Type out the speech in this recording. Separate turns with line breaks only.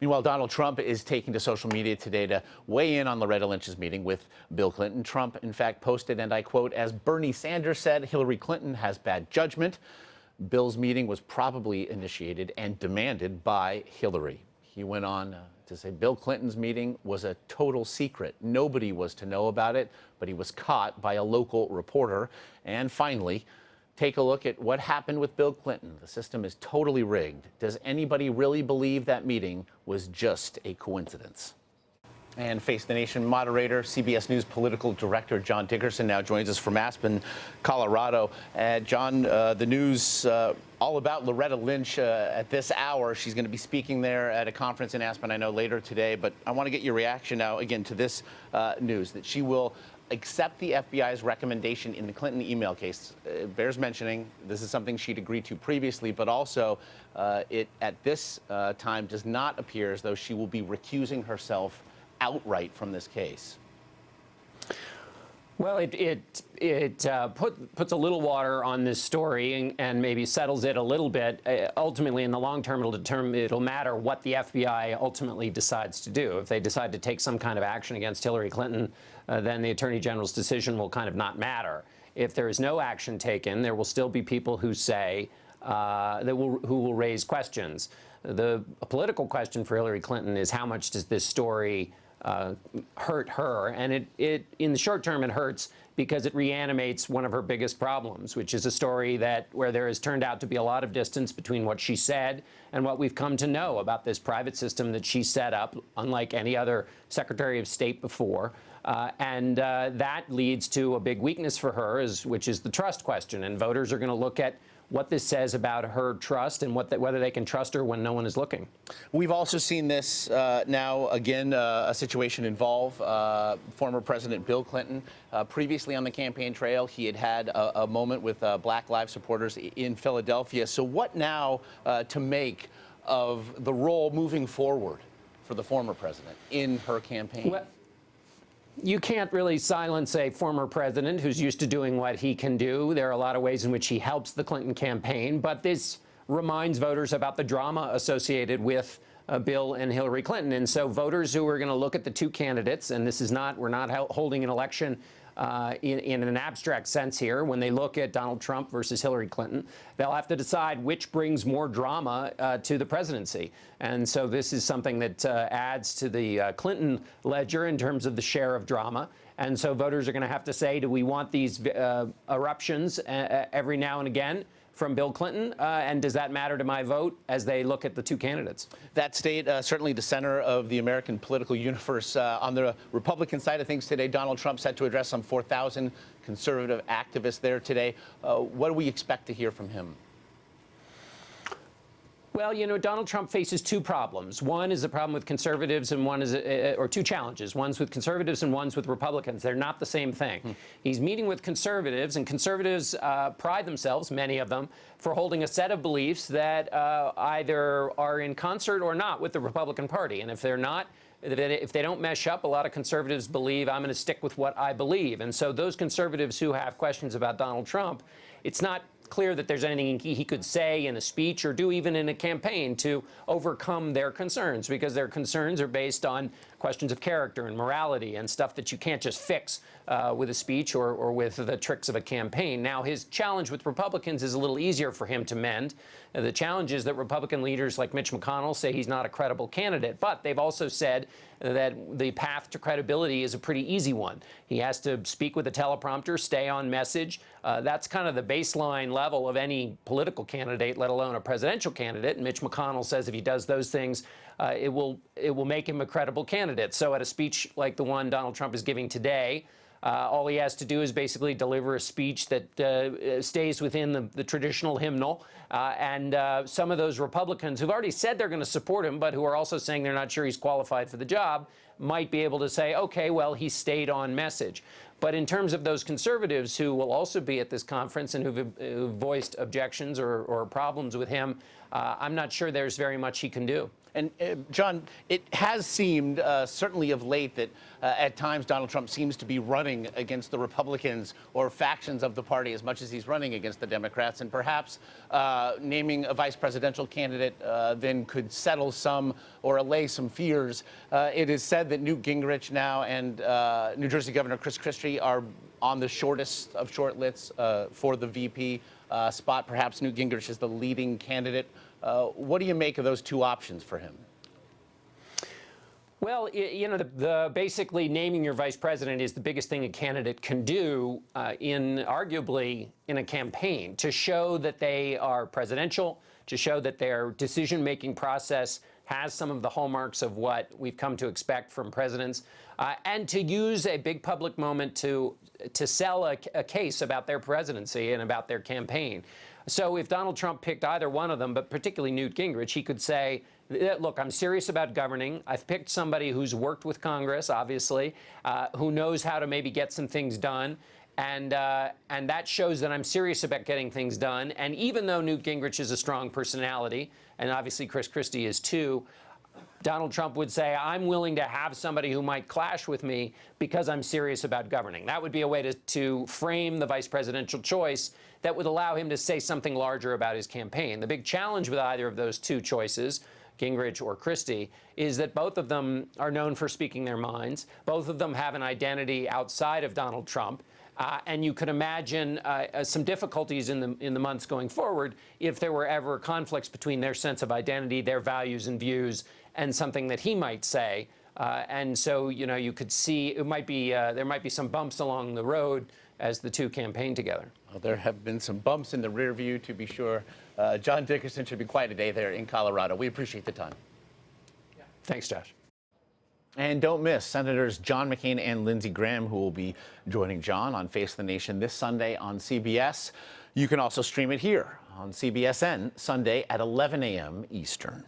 Meanwhile, Donald Trump is taking to social media today to weigh in on Loretta Lynch's meeting with Bill Clinton. Trump, in fact, posted, and I quote, "As Bernie Sanders said, Hillary Clinton has bad judgment. Bill's meeting was probably initiated and demanded by Hillary." He went on to say Bill Clinton's meeting was a total secret. Nobody was to know about it, but he was caught by a local reporter. And finally, take a look at what happened with Bill Clinton. The system is totally rigged. Does anybody really believe that meeting was just a coincidence? And Face the Nation moderator, CBS News political director John Dickerson now joins us from Aspen, Colorado. John, the news all about Loretta Lynch at this hour. She's going to be speaking there at a conference in Aspen, I know, later today. But I want to get your reaction now, again, to this news, that she will accept the FBI's recommendation in the Clinton email case. It bears mentioning this is something she'd agreed to previously, but also it at this time does not appear as though she will be recusing herself outright from this case.
Well, it puts a little water on this story and maybe settles it a little bit. Ultimately, in the long term, it'll matter what the FBI ultimately decides to do. If they decide to take some kind of action against Hillary Clinton, then the Attorney General's decision will kind of not matter. If there is no action taken, there will still be people who say who will raise questions. The political question for Hillary Clinton is how much does this story hurt her, and it in the short term it hurts because it reanimates one of her biggest problems, which is a story where there has turned out to be a lot of distance between what she said and what we've come to know about this private system that she set up, unlike any other Secretary of State before. That leads to a big weakness for her, which is the trust question, and voters are going to look at what this says about her trust and whether they can trust her when no one is looking.
We've also seen this now, again, a situation involve former President Bill Clinton. Previously on the campaign trail, he had a moment with Black Lives supporters in Philadelphia. So what now to make of the role moving forward for the former president in her campaign?
Well, you can't really silence a former president who's used to doing what he can do. There are a lot of ways in which he helps the Clinton campaign, but this reminds voters about the drama associated with Bill and Hillary Clinton. And so voters who are going to look at the two candidates, and this is not, we're not holding an election in an abstract sense here. When they look at Donald Trump versus Hillary Clinton, they'll have to decide which brings more drama to the presidency. And so this is something that adds to the Clinton ledger in terms of the share of drama. And so voters are going to have to say, do we want these eruptions every now and again from Bill Clinton, and does that matter to my vote as they look at the two candidates?
That state, certainly the center of the American political universe. On the Republican side of things today, Donald Trump set to address some 4,000 conservative activists there today. What do we expect to hear from him?
Well, you know, Donald Trump faces two problems. One is the problem with conservatives, and one is, or two challenges. One's with conservatives and one's with Republicans. They're not the same thing. He's meeting with conservatives, and conservatives pride themselves, many of them, for holding a set of beliefs that either are in concert or not with the Republican Party. And if they're not, if they don't mesh up, a lot of conservatives believe I'm going to stick with what I believe. And so those conservatives who have questions about Donald Trump, it's not clear that there's anything he could say in a speech or do even in a campaign to overcome their concerns, because their concerns are based on questions of character and morality and stuff that you can't just fix with a speech or with the tricks of a campaign. Now, his challenge with Republicans is a little easier for him to mend. The challenge is that Republican leaders like Mitch McConnell say he's not a credible candidate, but they've also said that the path to credibility is a pretty easy one. He has to speak with a teleprompter, stay on message. That's kind of the baseline level of any political candidate, let alone a presidential candidate. And Mitch McConnell says if he does those things, it will make him a credible candidate. So at a speech like the one Donald Trump is giving today, all he has to do is basically deliver a speech that stays within the traditional hymnal. Some of those Republicans who've already said they're going to support him, but who are also saying they're not sure he's qualified for the job, might be able to say, OK, well, he stayed on message. But in terms of those conservatives who will also be at this conference and who've voiced objections or problems with him, I'm not sure there's very much he can do.
And John, it has seemed, certainly of late, that at times Donald Trump seems to be running against the Republicans or factions of the party as much as he's running against the Democrats. And perhaps naming a vice presidential candidate then could settle some or allay some fears. It is said that Newt Gingrich now and New Jersey Governor Chris Christie are on the shortest of short lists for the VP spot. Perhaps Newt Gingrich is the leading candidate. What do you make of those two options for him?
Well, you know, the basically naming your vice president is the biggest thing a candidate can do arguably in a campaign, to show that they are presidential, to show that their decision-making process has some of the hallmarks of what we've come to expect from presidents, and to use a big public moment to sell a case about their presidency and about their campaign. So if Donald Trump picked either one of them, but particularly Newt Gingrich, he could say, look, I'm serious about governing. I've picked somebody who's worked with Congress, obviously, who knows how to maybe get some things done. And that shows that I'm serious about getting things done. And even though Newt Gingrich is a strong personality, and obviously Chris Christie is too, Donald Trump would say, I'm willing to have somebody who might clash with me because I'm serious about governing. That would be a way to frame the vice presidential choice that would allow him to say something larger about his campaign. The big challenge with either of those two choices, Gingrich or Christie, is that both of them are known for speaking their minds. Both of them have an identity outside of Donald Trump. And you could imagine some difficulties in the months going forward if there were ever conflicts between their sense of identity, their values and views, and something that he might say. And so, you know, you could see it might be there might be some bumps along the road as the two campaign together.
Well, there have been some bumps in the rear view, to be sure. John Dickerson, should be quite a day there in Colorado. We appreciate the time.
Yeah. Thanks, Josh.
And don't miss Senators John McCain and Lindsey Graham, who will be joining John on Face the Nation this Sunday on CBS. You can also stream it here on CBSN Sunday at 11 a.m. Eastern.